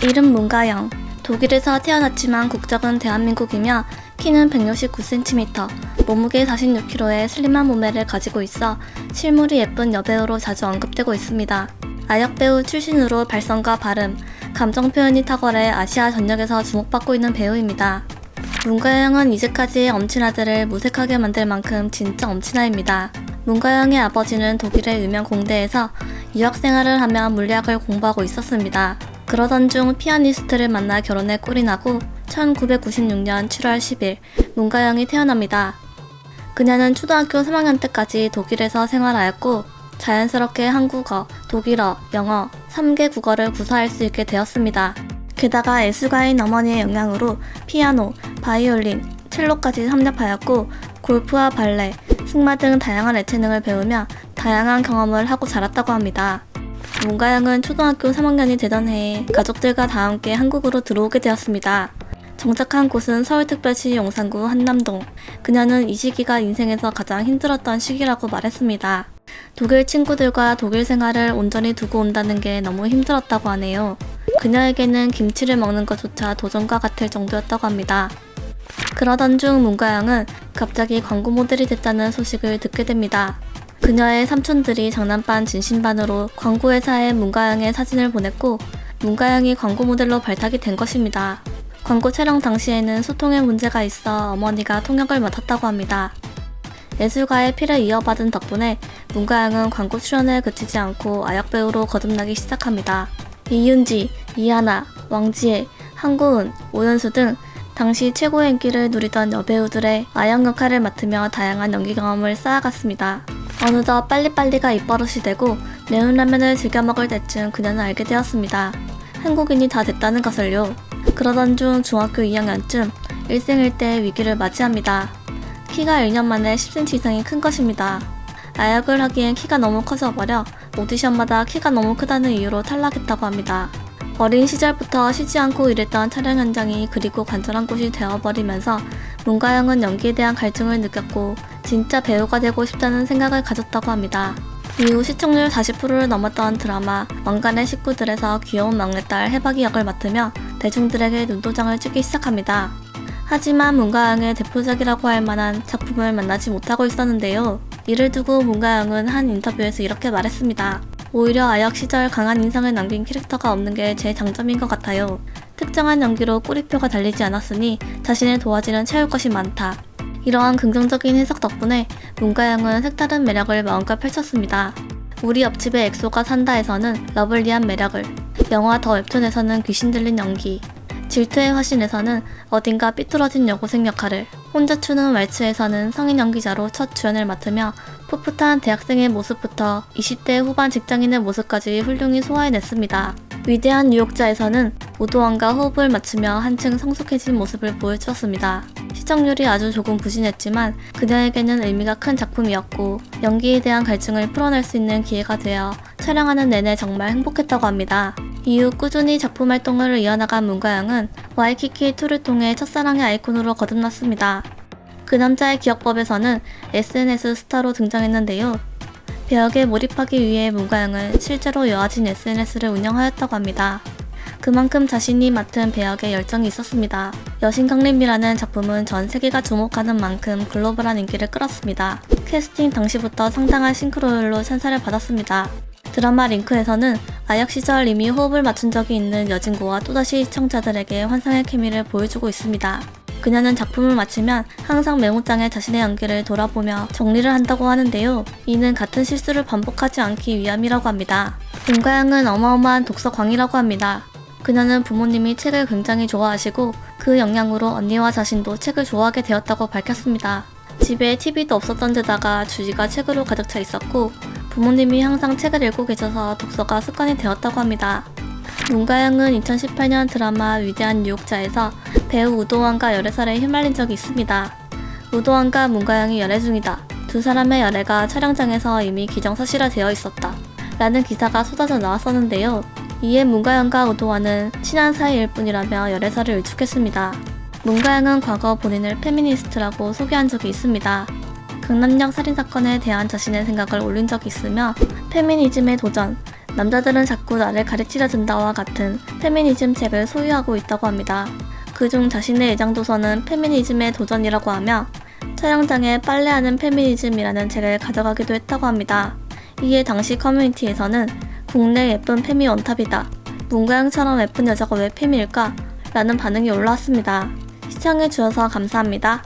이름 문가영. 독일에서 태어났지만 국적은 대한민국이며 키는 169cm, 몸무게 46kg의 슬림한 몸매를 가지고 있어 실물이 예쁜 여배우로 자주 언급되고 있습니다. 아역배우 출신으로 발성과 발음, 감정 표현이 탁월해 아시아 전역에서 주목받고 있는 배우입니다. 문가영은 이제까지의 엄친아들을 무색하게 만들 만큼 진짜 엄친아입니다. 문가영의 아버지는 독일의 유명 공대에서 유학생활을 하며 물리학을 공부하고 있었습니다. 그러던 중 피아니스트를 만나 결혼에 꼴이 나고 1996년 7월 10일 문가영이 태어납니다. 그녀는 초등학교 3학년 때까지 독일에서 생활하였고 자연스럽게 한국어, 독일어, 영어 3개 국어를 구사할 수 있게 되었습니다. 게다가 애수가인 어머니의 영향으로 피아노, 바이올린, 첼로까지 섭렵하였고 골프와 발레, 승마 등 다양한 예체능을 배우며 다양한 경험을 하고 자랐다고 합니다. 문가영은 초등학교 3학년이 되던 해에 가족들과 다 함께 한국으로 들어오게 되었습니다. 정착한 곳은 서울특별시 용산구 한남동. 그녀는 이 시기가 인생에서 가장 힘들었던 시기라고 말했습니다. 독일 친구들과 독일 생활을 온전히 두고 온다는 게 너무 힘들었다고 하네요. 그녀에게는 김치를 먹는 것조차 도전과 같을 정도였다고 합니다. 그러던 중 문가영은 갑자기 광고 모델이 됐다는 소식을 듣게 됩니다. 그녀의 삼촌들이 장난반 진심반으로 광고회사에 문가영의 사진을 보냈고 문가영이 광고 모델로 발탁이 된 것입니다. 광고 촬영 당시에는 소통에 문제가 있어 어머니가 통역을 맡았다고 합니다. 예술가의 피를 이어받은 덕분에 문가영은 광고 출연에 그치지 않고 아역배우로 거듭나기 시작합니다. 이윤지, 이하나, 왕지혜, 한고은, 오연수 등 당시 최고의 인기를 누리던 여배우들의 아역 역할을 맡으며 다양한 연기 경험을 쌓아갔습니다. 어느덧 빨리빨리가 입버릇이 되고 매운 라면을 즐겨 먹을 때쯤 그녀는 알게 되었습니다. 한국인이 다 됐다는 것을요. 그러던 중 중학교 2학년쯤 일생일대의 위기를 맞이합니다. 키가 1년 만에 10cm 이상이 큰 것입니다. 아역을 하기엔 키가 너무 커져버려 오디션마다 키가 너무 크다는 이유로 탈락했다고 합니다. 어린 시절부터 쉬지 않고 일했던 촬영 현장이 그리고 간절한 곳이 되어버리면서 문가영은 연기에 대한 갈증을 느꼈고 진짜 배우가 되고 싶다는 생각을 가졌다고 합니다. 이후 시청률 40%를 넘었던 드라마 왕관의 식구들에서 귀여운 막내딸 해박이 역을 맡으며 대중들에게 눈도장을 찍기 시작합니다. 하지만 문가영의 대표작이라고 할 만한 작품을 만나지 못하고 있었는데요. 이를 두고 문가영은 한 인터뷰에서 이렇게 말했습니다. 오히려 아역 시절 강한 인상을 남긴 캐릭터가 없는 게 제 장점인 것 같아요. 특정한 연기로 꼬리표가 달리지 않았으니 자신을 도와주는 채울 것이 많다. 이러한 긍정적인 해석 덕분에 문가영은 색다른 매력을 마음껏 펼쳤습니다. 우리 옆집에 엑소가 산다에서는 러블리한 매력을, 영화 더 웹툰에서는 귀신 들린 연기, 질투의 화신에서는 어딘가 삐뚤어진 여고생 역할을, 혼자 추는 왈츠에서는 성인 연기자로 첫 주연을 맡으며 풋풋한 대학생의 모습부터 20대 후반 직장인의 모습까지 훌륭히 소화해냈습니다. 위대한 유혹자에서는 우도환과 호흡을 맞추며 한층 성숙해진 모습을 보여주었습니다. 시청률이 아주 조금 부진했지만 그녀에게는 의미가 큰 작품이었고 연기에 대한 갈증을 풀어낼 수 있는 기회가 되어 촬영하는 내내 정말 행복했다고 합니다. 이후 꾸준히 작품 활동을 이어나간 문가영은 와이키키2를 통해 첫사랑의 아이콘으로 거듭났습니다. 그 남자의 기억법에서는 SNS 스타로 등장했는데요. 배역에 몰입하기 위해 문가영은 실제로 여아진 SNS를 운영하였다고 합니다. 그만큼 자신이 맡은 배역에 열정이 있었습니다. 여신강림이라는 작품은 전 세계가 주목하는 만큼 글로벌한 인기를 끌었습니다. 캐스팅 당시부터 상당한 싱크로율로 찬사를 받았습니다. 드라마 링크에서는 아역 시절 이미 호흡을 맞춘 적이 있는 여진구와 또다시 시청자들에게 환상의 케미를 보여주고 있습니다. 그녀는 작품을 마치면 항상 메모장에 자신의 연기를 돌아보며 정리를 한다고 하는데요. 이는 같은 실수를 반복하지 않기 위함이라고 합니다. 문가영은 어마어마한 독서광이라고 합니다. 그녀는 부모님이 책을 굉장히 좋아하시고 그 영향으로 언니와 자신도 책을 좋아하게 되었다고 밝혔습니다. 집에 TV도 없었던 데다가 주위가 책으로 가득 차 있었고 부모님이 항상 책을 읽고 계셔서 독서가 습관이 되었다고 합니다. 문가영은 2018년 드라마 위대한 유혹자에서 배우 우도환과 열애설에 휘말린 적이 있습니다. 우도환과 문가영이 열애 중이다. 두 사람의 열애가 촬영장에서 이미 기정사실화 되어 있었다. 라는 기사가 쏟아져 나왔었는데요. 이에 문가영과 우도환은 친한 사이일 뿐이라며 열애설을 일축했습니다. 문가영은 과거 본인을 페미니스트라고 소개한 적이 있습니다. 강남역 살인사건에 대한 자신의 생각을 올린 적이 있으며 페미니즘의 도전, 남자들은 자꾸 나를 가르치려 든다와 같은 페미니즘 책을 소유하고 있다고 합니다. 그중 자신의 애장도서는 페미니즘의 도전이라고 하며 촬영장에 빨래하는 페미니즘이라는 책을 가져가기도 했다고 합니다. 이에 당시 커뮤니티에서는 국내 예쁜 페미 원탑이다. 문가영처럼 예쁜 여자가 왜 페미일까? 라는 반응이 올라왔습니다. 시청해주셔서 감사합니다.